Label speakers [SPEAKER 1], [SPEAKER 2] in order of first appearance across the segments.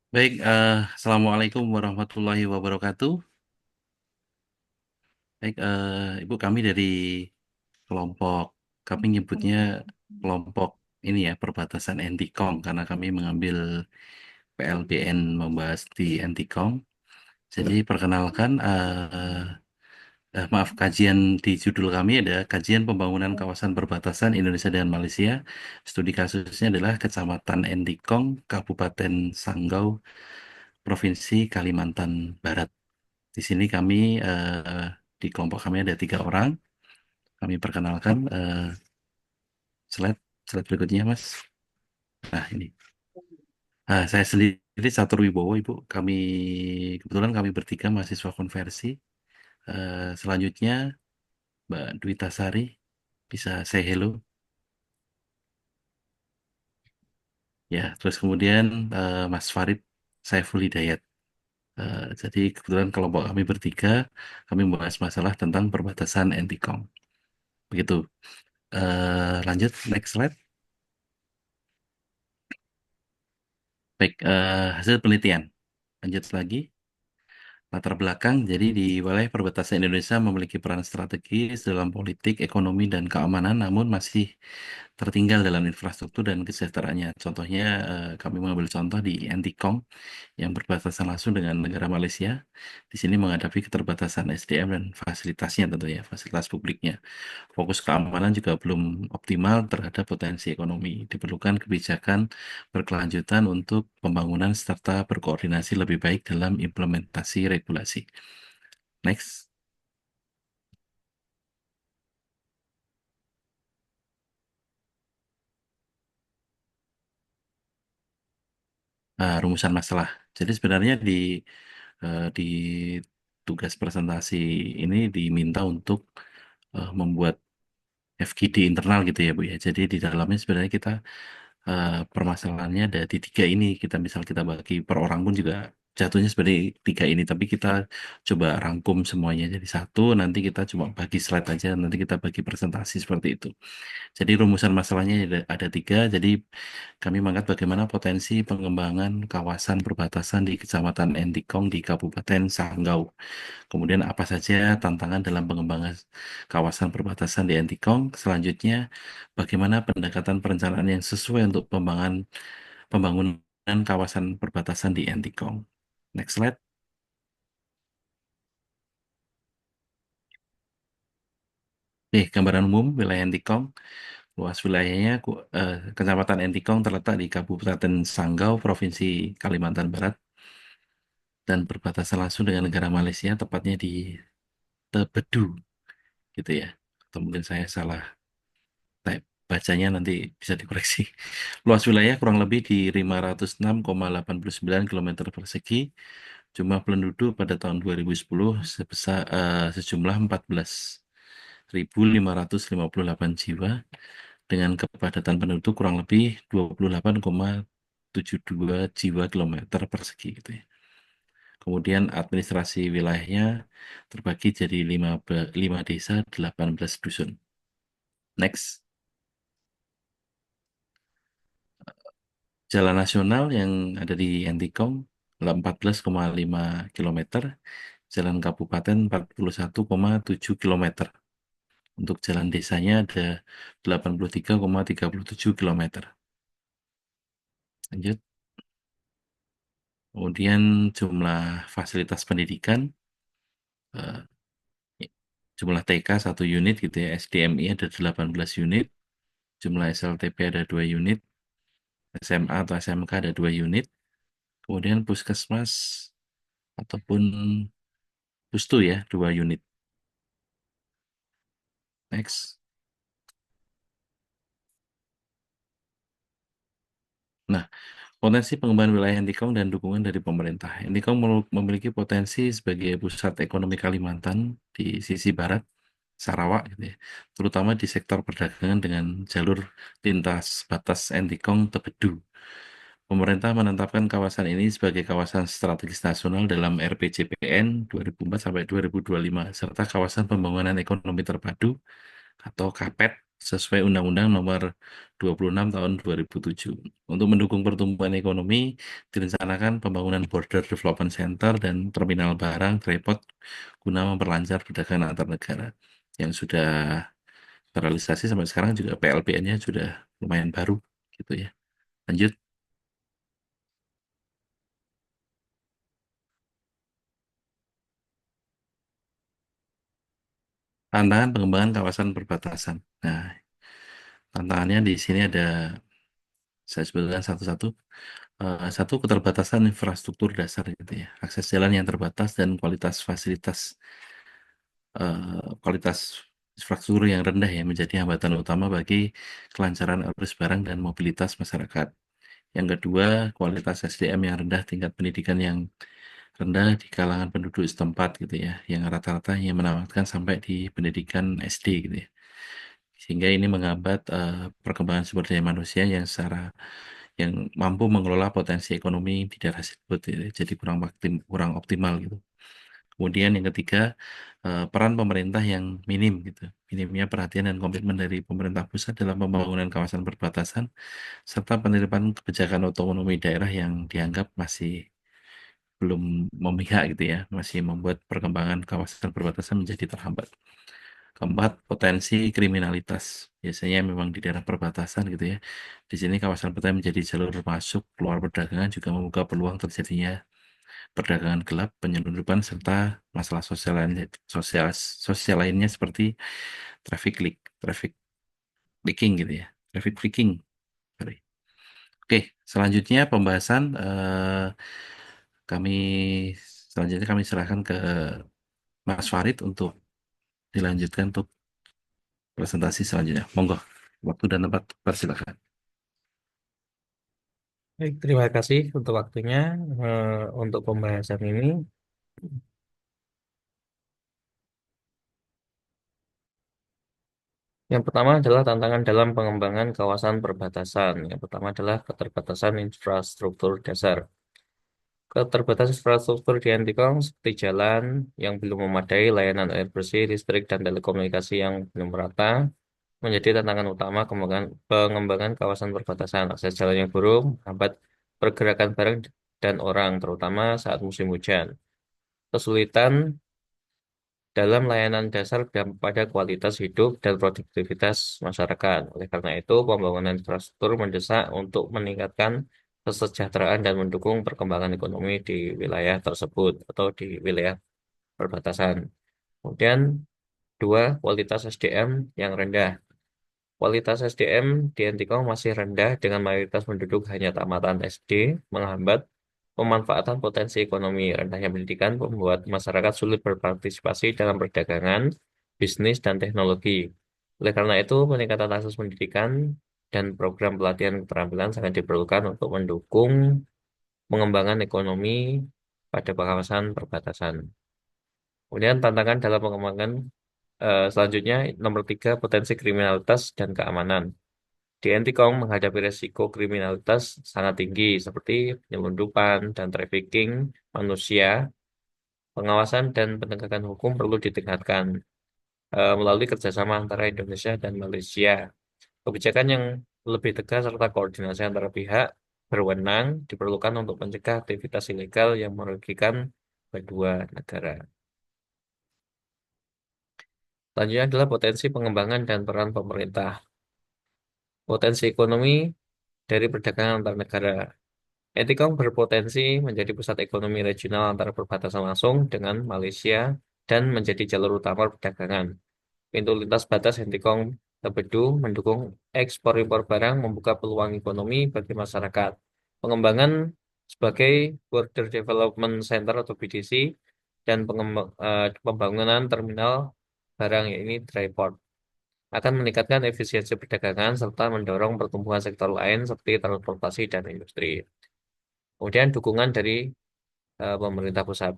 [SPEAKER 1] Baik, Assalamualaikum warahmatullahi wabarakatuh. Baik, Ibu kami dari kelompok, kami nyebutnya kelompok ini ya, perbatasan Antikong, karena kami mengambil PLBN membahas di Antikong. Jadi perkenalkan, maaf, kajian di judul kami ada kajian pembangunan kawasan perbatasan Indonesia dan Malaysia. Studi kasusnya adalah Kecamatan Antikong, Kabupaten Sanggau, Provinsi Kalimantan Barat. Di sini kami di kelompok kami ada 3 orang. Kami perkenalkan slide slide berikutnya, Mas. Nah ini, saya sendiri Catur Wibowo, Ibu. Kebetulan kami bertiga mahasiswa konversi. Selanjutnya Mbak Dwi Tasari bisa say hello. Ya, terus kemudian Mas Farid Saiful Hidayat. Jadi kebetulan kelompok kami bertiga, kami membahas masalah tentang perbatasan Antikong. Begitu. Lanjut, next slide. Baik, hasil penelitian. Lanjut lagi. Latar belakang, jadi di wilayah perbatasan Indonesia memiliki peran strategis dalam politik, ekonomi, dan keamanan, namun masih tertinggal dalam infrastruktur dan kesejahteraannya. Contohnya, kami mengambil contoh di Antikong yang berbatasan langsung dengan negara Malaysia. Di sini menghadapi keterbatasan SDM dan fasilitasnya tentunya, fasilitas publiknya. Fokus keamanan juga belum optimal terhadap potensi ekonomi. Diperlukan kebijakan berkelanjutan untuk pembangunan serta berkoordinasi lebih baik dalam implementasi regulasi. Next. Rumusan masalah. Jadi sebenarnya di tugas presentasi ini diminta untuk membuat FGD internal gitu ya Bu ya. Jadi di dalamnya sebenarnya kita permasalahannya ada di 3 ini. Kita bagi per orang pun juga jatuhnya seperti 3 ini, tapi kita coba rangkum semuanya jadi satu. Nanti kita cuma bagi slide aja. Nanti kita bagi presentasi seperti itu. Jadi rumusan masalahnya ada 3. Jadi kami mengangkat bagaimana potensi pengembangan kawasan perbatasan di Kecamatan Entikong di Kabupaten Sanggau. Kemudian apa saja tantangan dalam pengembangan kawasan perbatasan di Entikong. Selanjutnya, bagaimana pendekatan perencanaan yang sesuai untuk pembangunan kawasan perbatasan di Entikong. Next slide. Gambaran umum wilayah Entikong. Luas wilayahnya, Kecamatan Entikong terletak di Kabupaten Sanggau, Provinsi Kalimantan Barat, dan berbatasan langsung dengan negara Malaysia, tepatnya di Tebedu, gitu ya. Atau mungkin saya salah bacanya, nanti bisa dikoreksi. Luas wilayah kurang lebih di 506,89 km persegi. Jumlah penduduk pada tahun 2010 sejumlah 14.558 jiwa dengan kepadatan penduduk kurang lebih 28,72 jiwa kilometer persegi gitu ya. Kemudian administrasi wilayahnya terbagi jadi 5 desa, 18 dusun. Next. Jalan nasional yang ada di Antikong 14,5 kilometer, jalan kabupaten 41,7 kilometer. Untuk jalan desanya ada 83,37 kilometer. Lanjut. Kemudian jumlah fasilitas pendidikan, eh, jumlah TK 1 unit gitu ya, SDMI ada 18 unit, jumlah SLTP ada 2 unit, SMA atau SMK ada 2 unit, kemudian puskesmas ataupun pustu ya 2 unit. Next. Nah, potensi pengembangan wilayah Antikong dan dukungan dari pemerintah. Antikong memiliki potensi sebagai pusat ekonomi Kalimantan di sisi barat, Sarawak, gitu ya, terutama di sektor perdagangan dengan jalur lintas batas Antikong Tebedu. Pemerintah menetapkan kawasan ini sebagai kawasan strategis nasional dalam RPJPN 2004 sampai 2025 serta kawasan pembangunan ekonomi terpadu atau KAPET sesuai Undang-Undang Nomor 26 Tahun 2007. Untuk mendukung pertumbuhan ekonomi, direncanakan pembangunan Border Development Center dan terminal barang tripod guna memperlancar perdagangan antar negara yang sudah terrealisasi sampai sekarang juga PLBN-nya sudah lumayan baru gitu ya. Lanjut, tantangan pengembangan kawasan perbatasan. Nah, tantangannya di sini ada saya sebutkan satu-satu. Satu, keterbatasan infrastruktur dasar gitu ya. Akses jalan yang terbatas dan kualitas infrastruktur yang rendah ya menjadi hambatan utama bagi kelancaran arus barang dan mobilitas masyarakat. Yang kedua, kualitas SDM yang rendah, tingkat pendidikan yang rendah di kalangan penduduk setempat gitu ya, yang rata-rata yang menamatkan sampai di pendidikan SD gitu ya. Sehingga ini menghambat perkembangan sumber daya manusia yang mampu mengelola potensi ekonomi di daerah tersebut gitu ya. Jadi kurang optimal gitu. Kemudian yang ketiga, peran pemerintah yang minim gitu. Minimnya perhatian dan komitmen dari pemerintah pusat dalam pembangunan kawasan perbatasan serta penerapan kebijakan otonomi daerah yang dianggap masih belum memihak gitu ya, masih membuat perkembangan kawasan perbatasan menjadi terhambat. Keempat, potensi kriminalitas. Biasanya memang di daerah perbatasan gitu ya. Di sini kawasan perbatasan menjadi jalur masuk keluar perdagangan juga membuka peluang terjadinya perdagangan gelap, penyelundupan serta masalah sosial lainnya seperti traffic leaking gitu ya. Traffic leaking. Sorry. Oke, selanjutnya pembahasan kami selanjutnya kami serahkan ke Mas Farid untuk dilanjutkan untuk presentasi selanjutnya. Monggo, waktu dan tempat persilakan.
[SPEAKER 2] Baik, terima kasih untuk waktunya untuk pembahasan ini. Yang pertama adalah tantangan dalam pengembangan kawasan perbatasan. Yang pertama adalah keterbatasan infrastruktur dasar. Keterbatasan infrastruktur di Antikong seperti jalan yang belum memadai, layanan air bersih, listrik, dan telekomunikasi yang belum merata, menjadi tantangan utama pengembangan kawasan perbatasan. Akses jalan yang buruk, hambat pergerakan barang dan orang, terutama saat musim hujan. Kesulitan dalam layanan dasar dan pada kualitas hidup dan produktivitas masyarakat. Oleh karena itu, pembangunan infrastruktur mendesak untuk meningkatkan kesejahteraan dan mendukung perkembangan ekonomi di wilayah tersebut atau di wilayah perbatasan. Kemudian, dua, kualitas SDM yang rendah. Kualitas SDM di Antikong masih rendah dengan mayoritas penduduk hanya tamatan SD, menghambat pemanfaatan potensi ekonomi. Rendahnya pendidikan membuat masyarakat sulit berpartisipasi dalam perdagangan, bisnis, dan teknologi. Oleh karena itu, peningkatan akses pendidikan dan program pelatihan keterampilan sangat diperlukan untuk mendukung pengembangan ekonomi pada kawasan perbatasan. Kemudian tantangan dalam pengembangan selanjutnya nomor tiga, potensi kriminalitas dan keamanan. Di Antikong menghadapi resiko kriminalitas sangat tinggi seperti penyelundupan dan trafficking manusia. Pengawasan dan penegakan hukum perlu ditingkatkan melalui kerjasama antara Indonesia dan Malaysia. Kebijakan yang lebih tegas serta koordinasi antara pihak berwenang diperlukan untuk mencegah aktivitas ilegal yang merugikan kedua negara. Selanjutnya adalah potensi pengembangan dan peran pemerintah. Potensi ekonomi dari perdagangan antar negara. Etikong berpotensi menjadi pusat ekonomi regional antara perbatasan langsung dengan Malaysia dan menjadi jalur utama perdagangan. Pintu lintas batas Etikong Tebedu mendukung ekspor impor barang, membuka peluang ekonomi bagi masyarakat. Pengembangan sebagai Border Development Center atau BDC dan pembangunan terminal barang ini dry port akan meningkatkan efisiensi perdagangan serta mendorong pertumbuhan sektor lain seperti transportasi dan industri. Kemudian dukungan dari pemerintah pusat.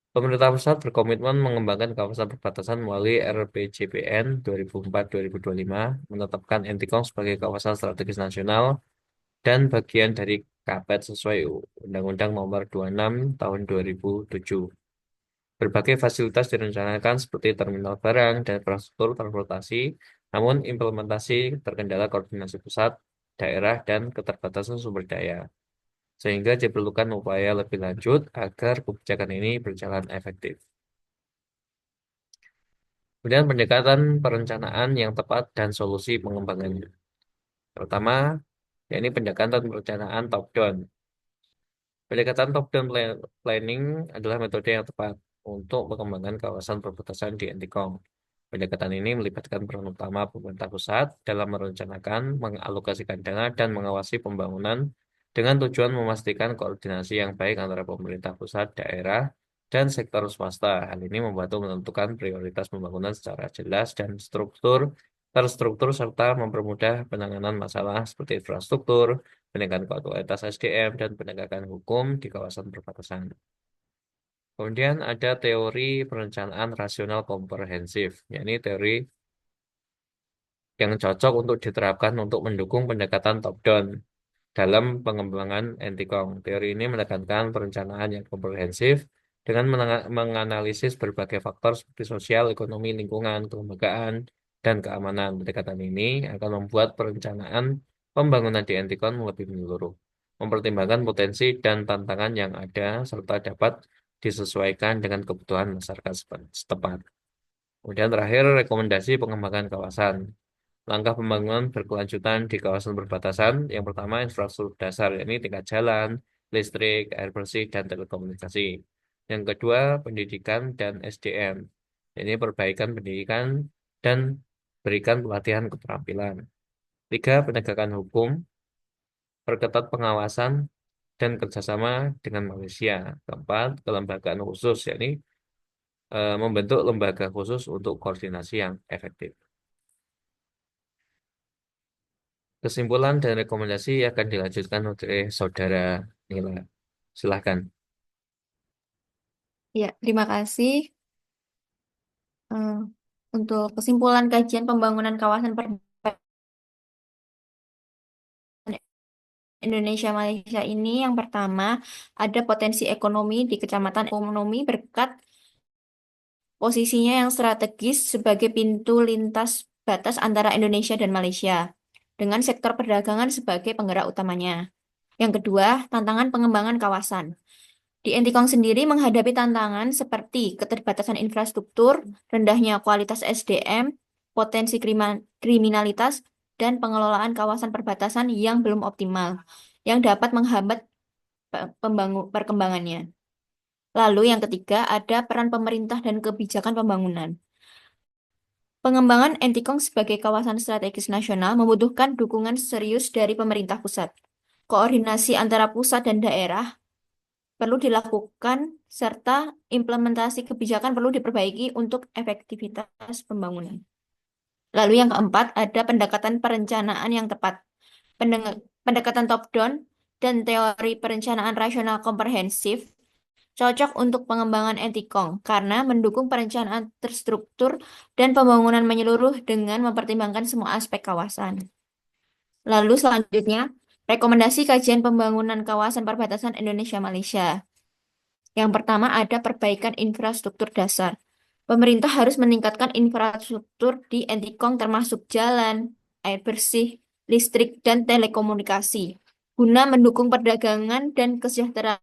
[SPEAKER 2] Pemerintah pusat berkomitmen mengembangkan kawasan perbatasan melalui RPJPN 2004-2025, menetapkan Entikong sebagai kawasan strategis nasional dan bagian dari KPET sesuai Undang-Undang Nomor 26 Tahun 2007. Berbagai fasilitas direncanakan seperti terminal barang dan infrastruktur transportasi Namun implementasi terkendala koordinasi pusat, daerah, dan keterbatasan sumber daya. Sehingga diperlukan upaya lebih lanjut agar kebijakan ini berjalan efektif. Kemudian pendekatan perencanaan yang tepat dan solusi pengembangannya. Pertama, yakni pendekatan perencanaan top-down. Pendekatan top-down planning adalah metode yang tepat untuk pengembangan kawasan perbatasan di Antikong. Pendekatan ini melibatkan peran utama pemerintah pusat dalam merencanakan, mengalokasikan dana, dan mengawasi pembangunan dengan tujuan memastikan koordinasi yang baik antara pemerintah pusat, daerah, dan sektor swasta. Hal ini membantu menentukan prioritas pembangunan secara jelas dan terstruktur serta mempermudah penanganan masalah seperti infrastruktur, peningkatan kualitas SDM, dan penegakan hukum di kawasan perbatasan. Kemudian ada teori perencanaan rasional komprehensif, yakni teori yang cocok untuk diterapkan untuk mendukung pendekatan top-down dalam pengembangan Antikong. Teori ini menekankan perencanaan yang komprehensif dengan menganalisis berbagai faktor seperti sosial, ekonomi, lingkungan, kelembagaan, dan keamanan. Pendekatan ini akan membuat perencanaan pembangunan di Antikon lebih menyeluruh, mempertimbangkan potensi dan tantangan yang ada, serta dapat disesuaikan dengan kebutuhan masyarakat setempat. Kemudian terakhir, rekomendasi pengembangan kawasan. Langkah pembangunan berkelanjutan di kawasan perbatasan. Yang pertama, infrastruktur dasar, yakni tingkat jalan, listrik, air bersih, dan telekomunikasi. Yang kedua, pendidikan dan SDM, yakni perbaikan pendidikan dan berikan pelatihan keterampilan. Tiga, penegakan hukum, perketat pengawasan, dan kerjasama dengan Malaysia. Keempat, kelembagaan khusus, yakni membentuk lembaga khusus untuk koordinasi yang efektif. Kesimpulan dan rekomendasi akan dilanjutkan oleh Saudara Nila. Silahkan.
[SPEAKER 3] Ya, terima kasih. Eh, untuk kesimpulan kajian pembangunan kawasan perbatasan Indonesia Malaysia ini, yang pertama ada potensi ekonomi di Kecamatan Ekonomi berkat posisinya yang strategis sebagai pintu lintas batas antara Indonesia dan Malaysia, dengan sektor perdagangan sebagai penggerak utamanya. Yang kedua, tantangan pengembangan kawasan. Di Entikong sendiri menghadapi tantangan seperti keterbatasan infrastruktur, rendahnya kualitas SDM, potensi kriminalitas, dan pengelolaan kawasan perbatasan yang belum optimal, yang dapat menghambat perkembangannya. Lalu yang ketiga ada peran pemerintah dan kebijakan pembangunan. Pengembangan Entikong sebagai kawasan strategis nasional membutuhkan dukungan serius dari pemerintah pusat. Koordinasi antara pusat dan daerah perlu dilakukan, serta implementasi kebijakan perlu diperbaiki untuk efektivitas pembangunan. Lalu yang keempat, ada pendekatan perencanaan yang tepat. Pendekatan top-down dan teori perencanaan rasional komprehensif cocok untuk pengembangan Entikong karena mendukung perencanaan terstruktur dan pembangunan menyeluruh dengan mempertimbangkan semua aspek kawasan. Lalu selanjutnya, rekomendasi kajian pembangunan kawasan perbatasan Indonesia-Malaysia. Yang pertama ada perbaikan infrastruktur dasar. Pemerintah harus meningkatkan infrastruktur di Entikong termasuk jalan, air bersih, listrik, dan telekomunikasi guna mendukung perdagangan dan kesejahteraan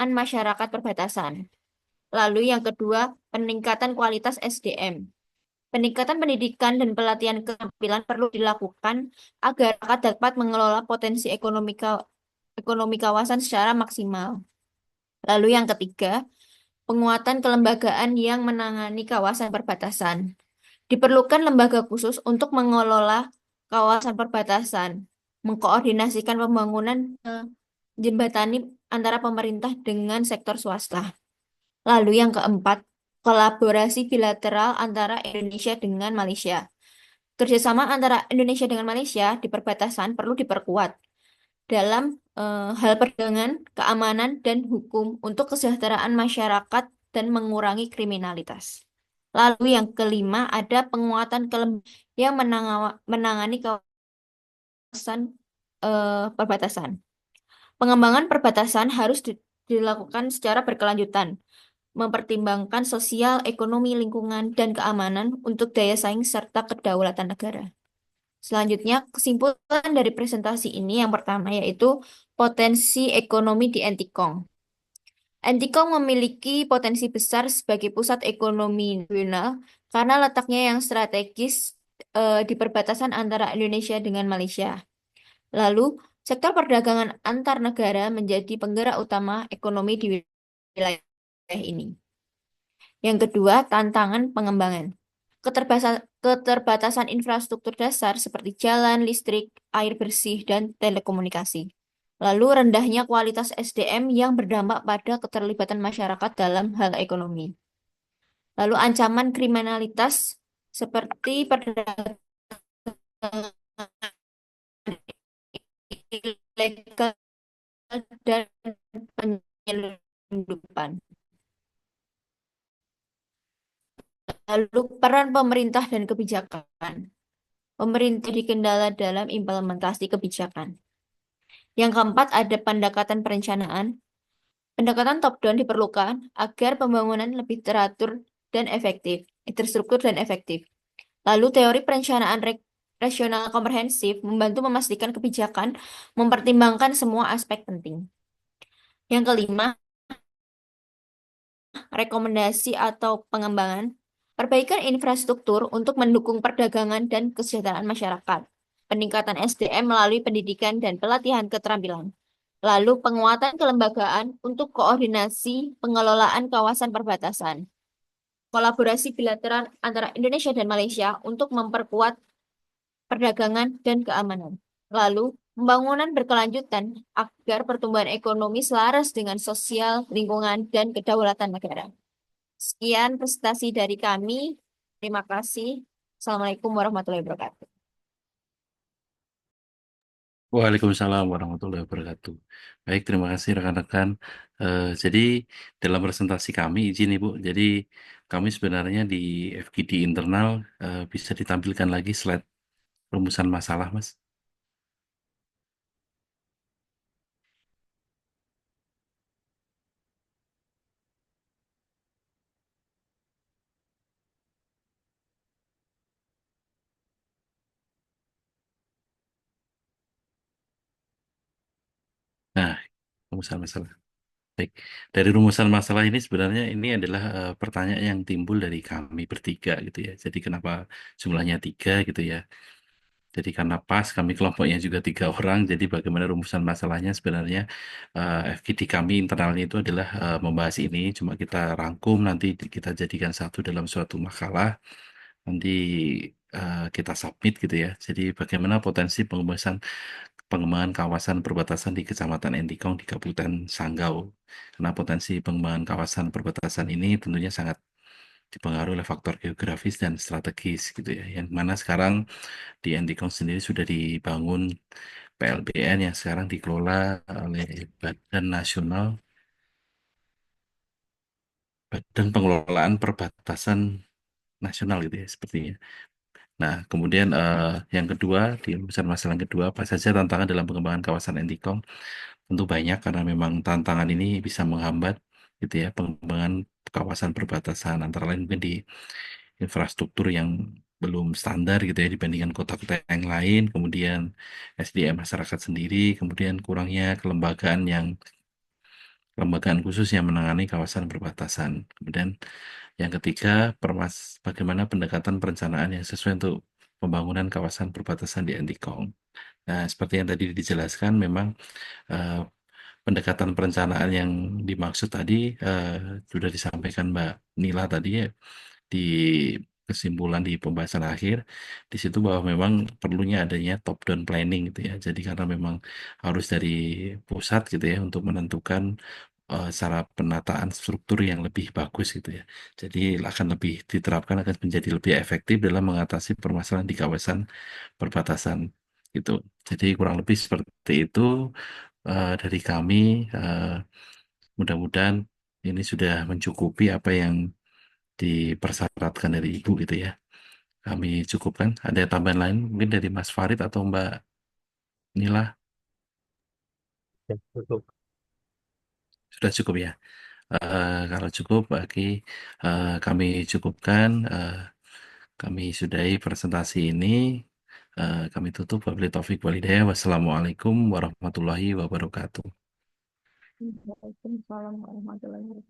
[SPEAKER 3] masyarakat perbatasan. Lalu yang kedua, peningkatan kualitas SDM. Peningkatan pendidikan dan pelatihan keterampilan perlu dilakukan agar masyarakat dapat mengelola potensi ekonomi kawasan secara maksimal. Lalu yang ketiga, penguatan kelembagaan yang menangani kawasan perbatasan. Diperlukan lembaga khusus untuk mengelola kawasan perbatasan, mengkoordinasikan pembangunan jembatani antara pemerintah dengan sektor swasta. Lalu yang keempat, kolaborasi bilateral antara Indonesia dengan Malaysia. Kerjasama antara Indonesia dengan Malaysia di perbatasan perlu diperkuat dalam hal perdagangan, keamanan, dan hukum untuk kesejahteraan masyarakat dan mengurangi kriminalitas. Lalu yang kelima ada penguatan yang menangani kawasan perbatasan. Pengembangan perbatasan harus dilakukan secara berkelanjutan, mempertimbangkan sosial, ekonomi, lingkungan, dan keamanan untuk daya saing serta kedaulatan negara. Selanjutnya, kesimpulan dari presentasi ini yang pertama yaitu potensi ekonomi di Entikong. Entikong memiliki potensi besar sebagai pusat ekonomi nasional karena letaknya yang strategis di perbatasan antara Indonesia dengan Malaysia. Lalu, sektor perdagangan antar negara menjadi penggerak utama ekonomi di wilayah ini. Yang kedua, tantangan pengembangan. Keterbatasan infrastruktur dasar seperti jalan, listrik, air bersih, dan telekomunikasi. Lalu rendahnya kualitas SDM yang berdampak pada keterlibatan masyarakat dalam hal ekonomi. Lalu ancaman kriminalitas seperti perdagangan ilegal dan penyelundupan. Lalu peran pemerintah dan kebijakan. Pemerintah dikendala dalam implementasi kebijakan. Yang keempat ada pendekatan perencanaan. Pendekatan top-down diperlukan agar pembangunan lebih teratur dan efektif, terstruktur dan efektif. Lalu teori perencanaan rasional komprehensif membantu memastikan kebijakan mempertimbangkan semua aspek penting. Yang kelima, rekomendasi atau pengembangan, perbaikan infrastruktur untuk mendukung perdagangan dan kesejahteraan masyarakat, peningkatan SDM melalui pendidikan dan pelatihan keterampilan, lalu penguatan kelembagaan untuk koordinasi pengelolaan kawasan perbatasan, kolaborasi bilateral antara Indonesia dan Malaysia untuk memperkuat perdagangan dan keamanan, lalu pembangunan berkelanjutan agar pertumbuhan ekonomi selaras dengan sosial, lingkungan, dan kedaulatan negara. Sekian presentasi dari kami. Terima kasih. Assalamualaikum warahmatullahi wabarakatuh.
[SPEAKER 1] Waalaikumsalam warahmatullahi wabarakatuh. Baik, terima kasih rekan-rekan. Jadi dalam presentasi kami, izin Ibu, jadi kami sebenarnya di FGD internal bisa ditampilkan lagi slide rumusan masalah, Mas. Nah, rumusan masalah. Baik, dari rumusan masalah ini sebenarnya ini adalah pertanyaan yang timbul dari kami bertiga gitu ya. Jadi kenapa jumlahnya tiga gitu ya. Jadi karena pas kami kelompoknya juga tiga orang, jadi bagaimana rumusan masalahnya sebenarnya FGD kami internalnya itu adalah membahas ini, cuma kita rangkum nanti kita jadikan satu dalam suatu makalah, nanti kita submit gitu ya. Jadi bagaimana potensi pengembangan kawasan perbatasan di Kecamatan Entikong di Kabupaten Sanggau. Karena potensi pengembangan kawasan perbatasan ini tentunya sangat dipengaruhi oleh faktor geografis dan strategis gitu ya. Yang mana sekarang di Entikong sendiri sudah dibangun PLBN yang sekarang dikelola oleh Badan Nasional Badan Pengelolaan Perbatasan Nasional gitu ya sepertinya. Nah, kemudian yang kedua di urusan masalah yang kedua apa saja tantangan dalam pengembangan kawasan Entikong? Tentu banyak karena memang tantangan ini bisa menghambat gitu ya pengembangan kawasan perbatasan antara lain mungkin di infrastruktur yang belum standar gitu ya dibandingkan kota-kota yang lain, kemudian SDM masyarakat sendiri, kemudian kurangnya kelembagaan khusus yang menangani kawasan perbatasan. Kemudian yang ketiga, bagaimana pendekatan perencanaan yang sesuai untuk pembangunan kawasan perbatasan di Antikong. Nah, seperti yang tadi dijelaskan, memang eh, pendekatan perencanaan yang dimaksud tadi eh, sudah disampaikan Mbak Nila tadi ya, di kesimpulan di pembahasan akhir di situ bahwa memang perlunya adanya top down planning gitu ya. Jadi karena memang harus dari pusat gitu ya untuk menentukan cara penataan struktur yang lebih bagus gitu ya. Jadi akan lebih diterapkan akan menjadi lebih efektif dalam mengatasi permasalahan di kawasan perbatasan gitu. Jadi kurang lebih seperti itu dari kami. eh, Mudah-mudahan ini sudah mencukupi apa yang dipersyaratkan dari Ibu gitu ya. Kami cukupkan. Ada tambahan lain mungkin dari Mas Farid atau Mbak Nila?
[SPEAKER 2] Ya, cukup.
[SPEAKER 1] Sudah cukup ya. Kalau cukup, bagi kami cukupkan, kami sudahi presentasi ini. Kami tutup. Wabillahi taufik walhidayah. Wassalamualaikum warahmatullahi wabarakatuh.
[SPEAKER 3] Waalaikumsalam warahmatullahi wabarakatuh.